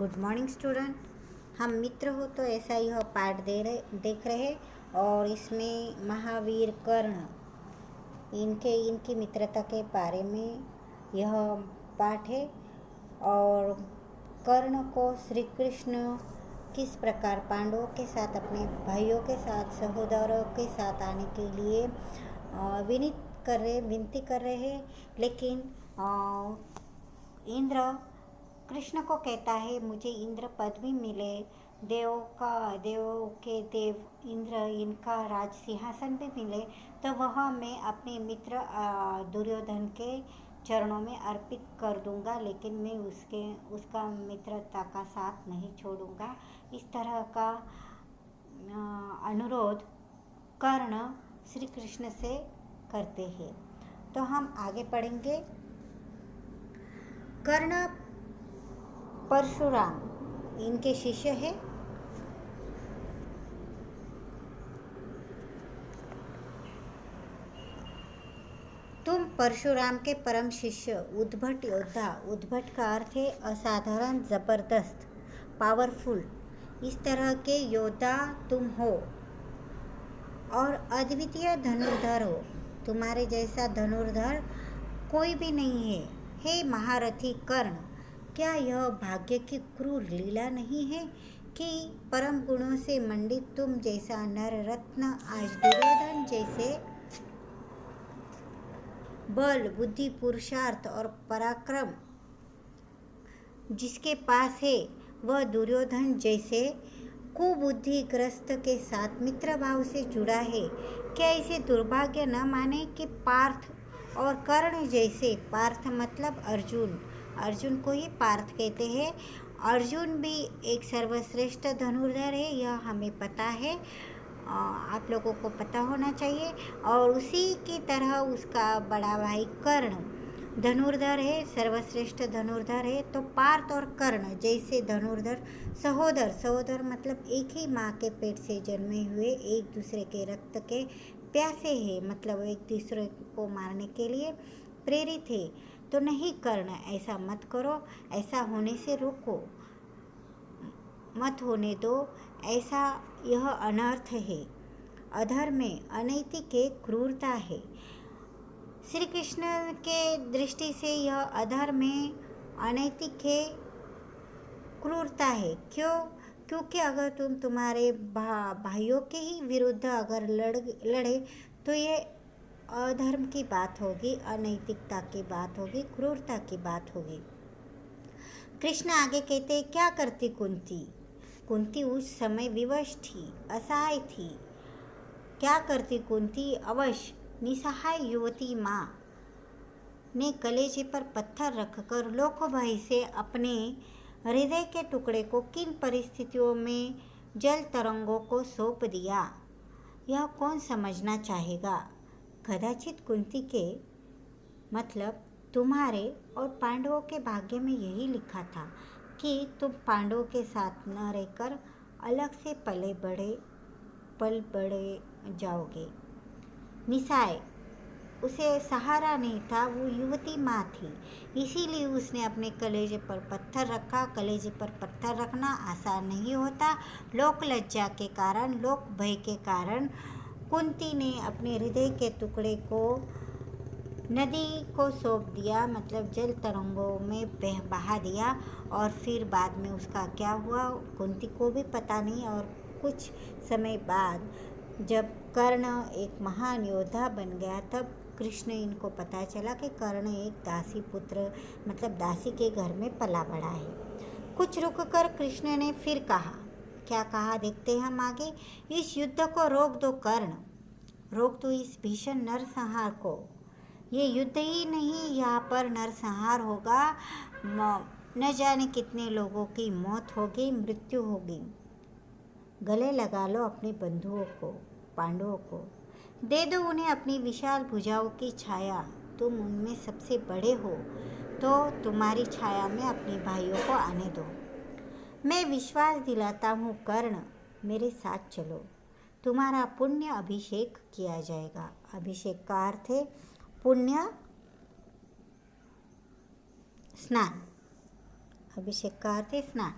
Good morning student. हम मित्र हो तो ऐसा यह पाठ देख रहे और इसमें महावीर कर्ण इनकी मित्रता के बारे में यह पाठ है। और कर्ण को श्री कृष्ण किस प्रकार पांडवों के साथ, अपने भाइयों के साथ, सहोदरों के साथ आने के लिए विनती कर रहे हैं। लेकिन इंद्र कृष्ण को कहता है मुझे इंद्र पद भी मिले, देवों के देव इंद्र इनका राज सिंहासन भी मिले तो वह मैं अपने मित्र दुर्योधन के चरणों में अर्पित कर दूंगा, लेकिन मैं उसका मित्रता का साथ नहीं छोड़ूंगा। इस तरह का अनुरोध कर्ण श्री कृष्ण से करते हैं। तो हम आगे पढ़ेंगे। कर्ण परशुराम इनके शिष्य है। तुम परशुराम के परम शिष्य उद्भट योद्धा। उद्भट का अर्थ है असाधारण, जबरदस्त, पावरफुल। इस तरह के योद्धा तुम हो और अद्वितीय धनुर्धर हो। तुम्हारे जैसा धनुर्धर कोई भी नहीं है। हे महारथी कर्ण, क्या यह भाग्य की क्रूर लीला नहीं है कि परम गुणों से मंडित तुम जैसा नर रत्न आज दुर्योधन जैसे बल, बुद्धि, पुरुषार्थ और पराक्रम जिसके पास है वह दुर्योधन जैसे कुबुद्धिग्रस्त के साथ मित्र भाव से जुड़ा है। क्या इसे दुर्भाग्य न माने कि पार्थ और कर्ण जैसे, पार्थ मतलब अर्जुन को ही पार्थ कहते हैं। अर्जुन भी एक सर्वश्रेष्ठ धनुर्धर है, यह हमें पता है, आप लोगों को पता होना चाहिए। और उसी की तरह उसका बड़ा भाई कर्ण धनुर्धर है, सर्वश्रेष्ठ धनुर्धर है। तो पार्थ और कर्ण जैसे धनुर्धर सहोदर मतलब एक ही माँ के पेट से जन्मे हुए, एक दूसरे के रक्त के प्यासे हैं, मतलब एक दूसरे को मारने के लिए प्रेरित है। तो नहीं कर्ण, ऐसा मत करो, ऐसा होने से रोको, मत होने दो। ऐसा यह अनर्थ है, अधर्म है, अनैतिक है, क्रूरता है। श्री कृष्ण के दृष्टि से यह अधर्म है, अनैतिक है, क्रूरता है। क्योंकि अगर तुम तुम्हारे भाइयों के ही विरुद्ध अगर लड़े तो ये अधर्म की बात होगी, अनैतिकता की बात होगी, क्रूरता की बात होगी। कृष्ण आगे कहते, क्या करती कुंती उस समय विवश थी, असहाय थी। क्या करती कुंती? अवश्य निसहाय युवती माँ ने कलेजे पर पत्थर रखकर लोक भय से अपने हृदय के टुकड़े को किन परिस्थितियों में जल तरंगों को सौंप दिया, यह कौन समझना चाहेगा। कदाचित कुंती के मतलब तुम्हारे और पांडवों के भाग्य में यही लिखा था कि तुम पांडवों के साथ न रहकर अलग से पल बड़े जाओगे। निसाय, उसे सहारा नहीं था, वो युवती माँ थी, इसीलिए उसने अपने कलेजे पर पत्थर रखा। कलेजे पर पत्थर रखना आसान नहीं होता। लोक लज्जा के कारण, लोक भय के कारण कुंती ने अपने हृदय के टुकड़े को नदी को सौंप दिया, मतलब जल तरंगों में बहा दिया। और फिर बाद में उसका क्या हुआ कुंती को भी पता नहीं। और कुछ समय बाद जब कर्ण एक महान योद्धा बन गया, तब कृष्ण इनको पता चला कि कर्ण एक दासी पुत्र, मतलब दासी के घर में पला बड़ा है। कुछ रुककर कृष्ण ने फिर कहा, क्या कहा देखते हैं हम आगे। इस युद्ध को रोक दो कर्ण, रोक दो इस भीषण नरसंहार को। ये युद्ध ही नहीं, यहाँ पर नरसंहार होगा, न जाने कितने लोगों की मौत होगी, मृत्यु होगी। गले लगा लो अपने बंधुओं को, पांडवों को, दे दो उन्हें अपनी विशाल भुजाओं की छाया। तुम उनमें सबसे बड़े हो तो तुम्हारी छाया में अपने भाइयों को आने दो। मैं विश्वास दिलाता हूँ कर्ण, मेरे साथ चलो, तुम्हारा पुण्य अभिषेक किया जाएगा। अभिषेक का अर्थ है पुण्य स्नान, अभिषेक का अर्थ है स्नान।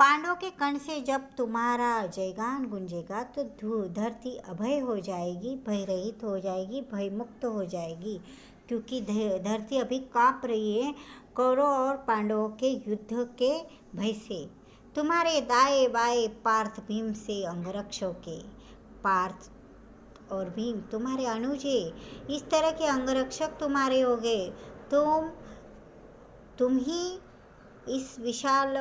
पांडवों के कण से जब तुम्हारा जयगान गूंजेगा तो धरती अभय हो जाएगी, भय रहित हो जाएगी, भय मुक्त हो जाएगी, क्योंकि धरती अभी कांप रही है कौरव और पांडवों के युद्ध के भय से। तुम्हारे दाएं बाएं पार्थ भीम से अंगरक्षों के, पार्थ और भीम तुम्हारे अनुजे, इस तरह के अंगरक्षक तुम्हारे हो गए। तुम ही इस विशाल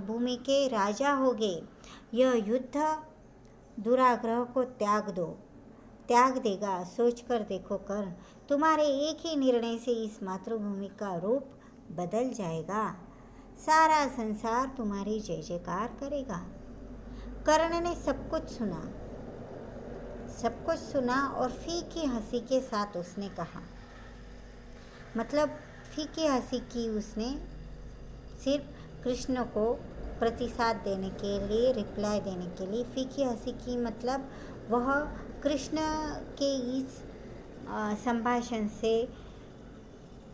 भूमि के राजा होगे। यह युद्ध दुराग्रह को त्याग देगा। सोचकर देखो कर्ण, तुम्हारे एक ही निर्णय से इस मातृभूमि का रूप बदल जाएगा। सारा संसार तुम्हारी जय जयकार करेगा। कर्ण ने सब कुछ सुना और फीकी हंसी के साथ उसने कहा, मतलब फीकी हंसी की उसने सिर्फ कृष्ण को प्रतिसाद देने के लिए, रिप्लाई देने के लिए फीकी हंसी की, मतलब वह कृष्ण के इस संभाषण से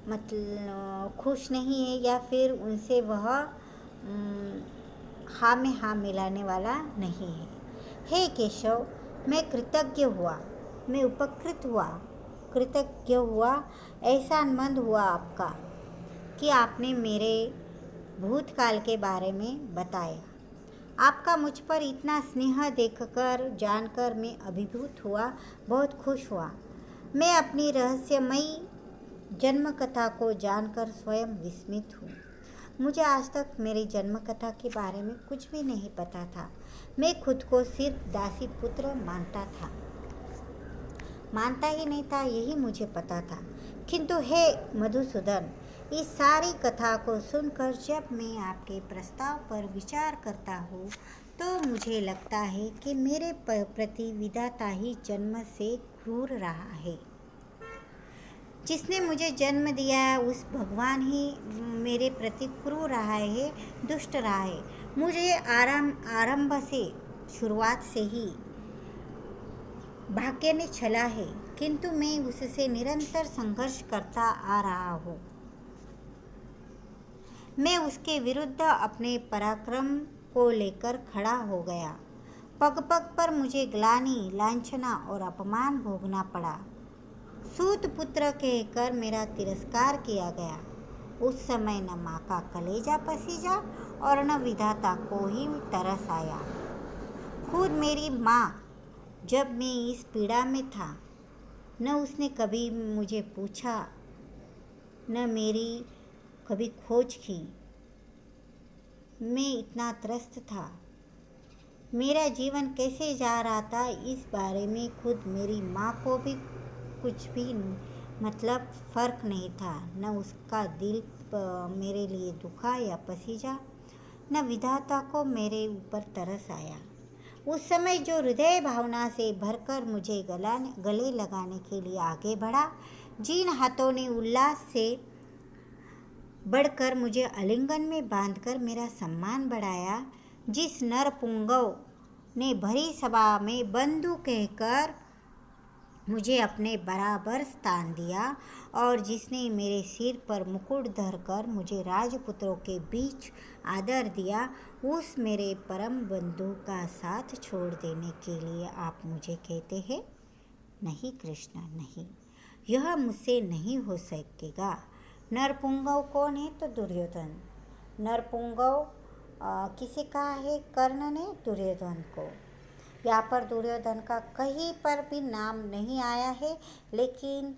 मतलब खुश नहीं है, या फिर उनसे वह हाँ में हाँ मिलाने वाला नहीं है। हे केशव, मैं कृतज्ञ हुआ, मैं उपकृत हुआ, कृतज्ञ हुआ, एहसानमंद हुआ आपका कि आपने मेरे भूतकाल के बारे में बताया। आपका मुझ पर इतना स्नेह देखकर जानकर मैं अभिभूत हुआ, बहुत खुश हुआ। मैं अपनी रहस्यमयी जन्म कथा को जानकर स्वयं विस्मित हूँ। मुझे आज तक मेरी जन्म कथा के बारे में कुछ भी नहीं पता था। मैं खुद को सिर्फ दासी पुत्र मानता ही नहीं था, यही मुझे पता था। किंतु हे मधुसूदन, इस सारी कथा को सुनकर जब मैं आपके प्रस्ताव पर विचार करता हूँ तो मुझे लगता है कि मेरे प्रति विधाता ही जन्म से क्रूर रहा है। जिसने मुझे जन्म दिया है उस भगवान ही मेरे प्रति क्रूर रहा है, दुष्ट रहा है। मुझे आरंभ से, शुरुआत से ही भाग्य ने छला है, किंतु मैं उससे निरंतर संघर्ष करता आ रहा हूँ। मैं उसके विरुद्ध अपने पराक्रम को लेकर खड़ा हो गया। पग पग पर मुझे ग्लानि, लांछना और अपमान भोगना पड़ा। सूत पुत्र कहकर मेरा तिरस्कार किया गया। उस समय न माँ का कलेजा पसीजा और न विधाता को ही तरस आया। खुद मेरी माँ, जब मैं इस पीड़ा में था, न उसने कभी मुझे पूछा, न मेरी कभी खोज की। मैं इतना त्रस्त था। मेरा जीवन कैसे जा रहा था इस बारे में खुद मेरी माँ को भी कुछ भी मतलब फ़र्क नहीं था। न उसका दिल मेरे लिए दुखा या पसीजा, न विधाता को मेरे ऊपर तरस आया। उस समय जो हृदय भावना से भरकर मुझे गले लगाने के लिए आगे बढ़ा, जिन हाथों ने उल्लास से बढ़कर मुझे आलिंगन में बांधकर मेरा सम्मान बढ़ाया, जिस नर पुंगव ने भरी सभा में बंधु कहकर मुझे अपने बराबर स्थान दिया, और जिसने मेरे सिर पर मुकुट धरकर मुझे राजपुत्रों के बीच आदर दिया, उस मेरे परम बंधु का साथ छोड़ देने के लिए आप मुझे कहते हैं? नहीं कृष्ण, नहीं, यह मुझसे नहीं हो सकेगा। नरपुंगव कौन है? तो दुर्योधन। नरपुंगव किसे कहा है? कर्ण ने दुर्योधन को। यहाँ पर दुर्योधन का कहीं पर भी नाम नहीं आया है, लेकिन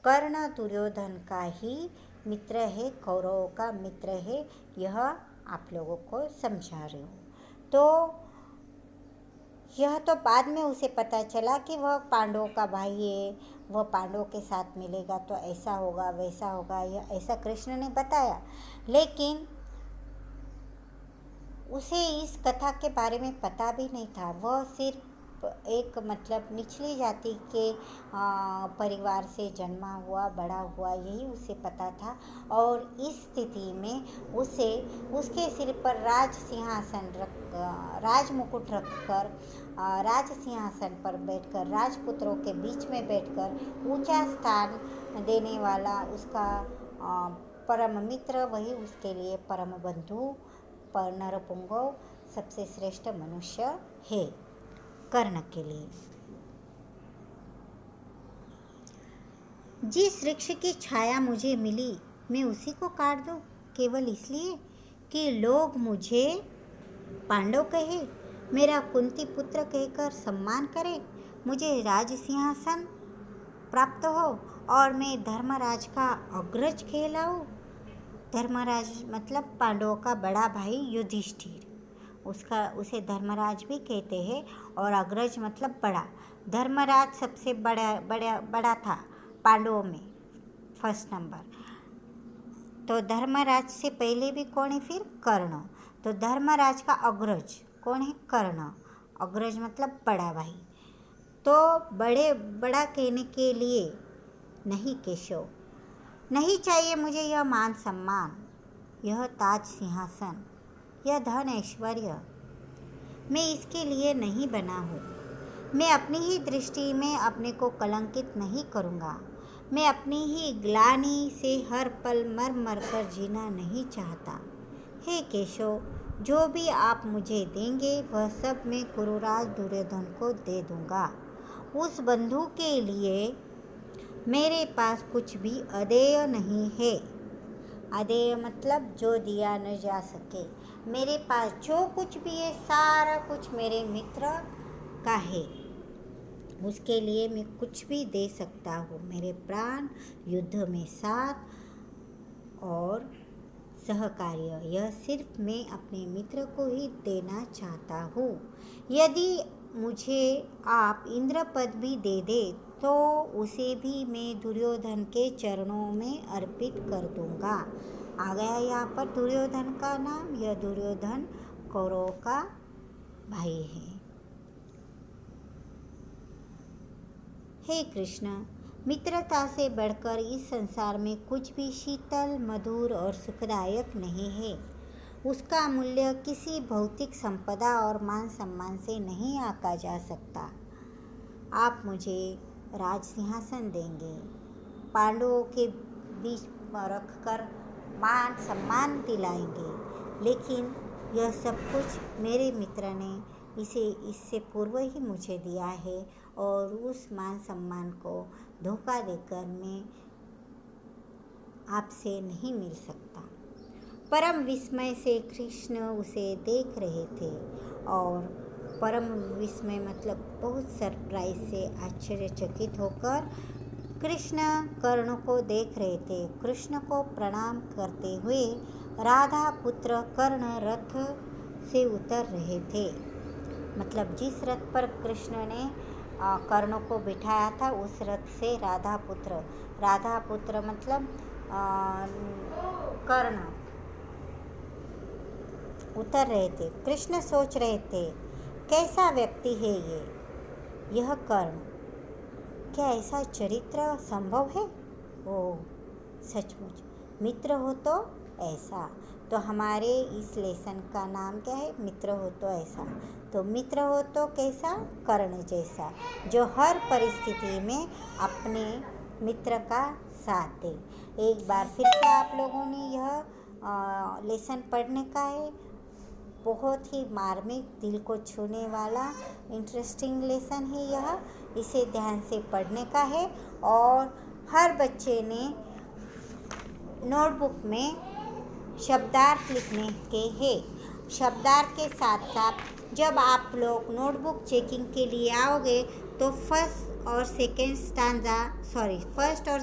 कर्ण दुर्योधन का ही मित्र है, कौरवों का मित्र है। यह आप लोगों को समझा रही हूँ। तो यह तो बाद में उसे पता चला कि वह पांडवों का भाई है, वह पांडवों के साथ मिलेगा तो ऐसा होगा वैसा होगा, यह ऐसा कृष्ण ने बताया। लेकिन उसे इस कथा के बारे में पता भी नहीं था। वह सिर्फ एक मतलब निचली जाति के परिवार से जन्मा हुआ, बड़ा हुआ, यही उसे पता था। और इस स्थिति में उसे उसके सिर पर राज मुकुट रखकर राज सिंहासन पर बैठकर, राजपुत्रों के बीच में बैठकर ऊंचा स्थान देने वाला उसका परम मित्र, वही उसके लिए परम बंधु नरपुंगव सबसे श्रेष्ठ मनुष्य है कर्ण के लिए। जिस वृक्ष की छाया मुझे मिली मैं उसी को काट दूं केवल इसलिए कि लोग मुझे पांडव कहे, मेरा कुंती पुत्र कहकर सम्मान करे, मुझे राज सिंहासन प्राप्त हो और मैं धर्मराज का अग्रज कहलाऊं। धर्मराज मतलब पांडवों का बड़ा भाई युधिष्ठिर, उसे धर्मराज भी कहते हैं। और अग्रज मतलब बड़ा। धर्मराज सबसे बड़ा था पांडवों में, फर्स्ट नंबर। तो धर्मराज से पहले भी कौन है फिर? कर्ण। तो धर्मराज का अग्रज कौन है? कर्ण। अग्रज मतलब बड़ा भाई। तो बड़ा कहने के लिए नहीं केशव, नहीं चाहिए मुझे यह मान सम्मान, यह ताज सिंहासन, यह धन ऐश्वर्य, मैं इसके लिए नहीं बना हूँ। मैं अपनी ही दृष्टि में अपने को कलंकित नहीं करूँगा। मैं अपनी ही ग्लानि से हर पल मर मर कर जीना नहीं चाहता। हे केशव, जो भी आप मुझे देंगे वह सब मैं कुरुराज दुर्योधन को दे दूँगा। उस बंधु के लिए मेरे पास कुछ भी अदेय नहीं है। अदेय मतलब जो दिया न जा सके। मेरे पास जो कुछ भी है सारा कुछ मेरे मित्र का है, उसके लिए मैं कुछ भी दे सकता हूँ। मेरे प्राण, युद्ध में साथ और सहकार्य, यह सिर्फ मैं अपने मित्र को ही देना चाहता हूँ। यदि मुझे आप इंद्र पद भी दे दे तो उसे भी मैं दुर्योधन के चरणों में अर्पित कर दूंगा। आ गया यहाँ पर दुर्योधन का नाम। यह दुर्योधन कौरवों का भाई है। हे कृष्ण, मित्रता से बढ़कर इस संसार में कुछ भी शीतल, मधुर और सुखदायक नहीं है। उसका मूल्य किसी भौतिक संपदा और मान सम्मान से नहीं आंका जा सकता। आप मुझे राज सिंहासन देंगे, पांडवों के बीच रखकर मान सम्मान दिलाएंगे, लेकिन यह सब कुछ मेरे मित्र ने इससे पूर्व ही मुझे दिया है और उस मान सम्मान को धोखा देकर मैं आपसे नहीं मिल सकता। परम विस्मय से कृष्ण उसे देख रहे थे और परम विस्मय मतलब बहुत सरप्राइज से आश्चर्यचकित होकर कृष्ण कर्ण को देख रहे थे। कृष्ण को प्रणाम करते हुए राधा पुत्र कर्ण रथ से उतर रहे थे। मतलब जिस रथ पर कृष्ण ने कर्ण को बिठाया था उस रथ से राधा पुत्र मतलब कर्ण उतर रहे थे। कृष्ण सोच रहे थे, कैसा व्यक्ति है यह कर्ण, क्या ऐसा चरित्र संभव है? ओह सचमुच मित्र हो तो ऐसा। तो हमारे इस लेसन का नाम क्या है? मित्र हो तो ऐसा। तो मित्र हो तो कैसा? कर्ण जैसा, जो हर परिस्थिति में अपने मित्र का साथ दे। एक बार फिर से आप लोगों ने यह लेसन पढ़ने का है। बहुत ही मार्मिक, दिल को छूने वाला इंटरेस्टिंग लेसन है यह। इसे ध्यान से पढ़ने का है और हर बच्चे ने नोटबुक में शब्दार्थ लिखने के हैं। शब्दार्थ के साथ साथ जब आप लोग नोटबुक चेकिंग के लिए आओगे तो फर्स्ट और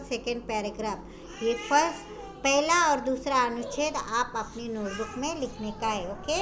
सेकेंड पैराग्राफ, ये पहला और दूसरा अनुच्छेद आप अपनी नोटबुक में लिखने का है। ओके।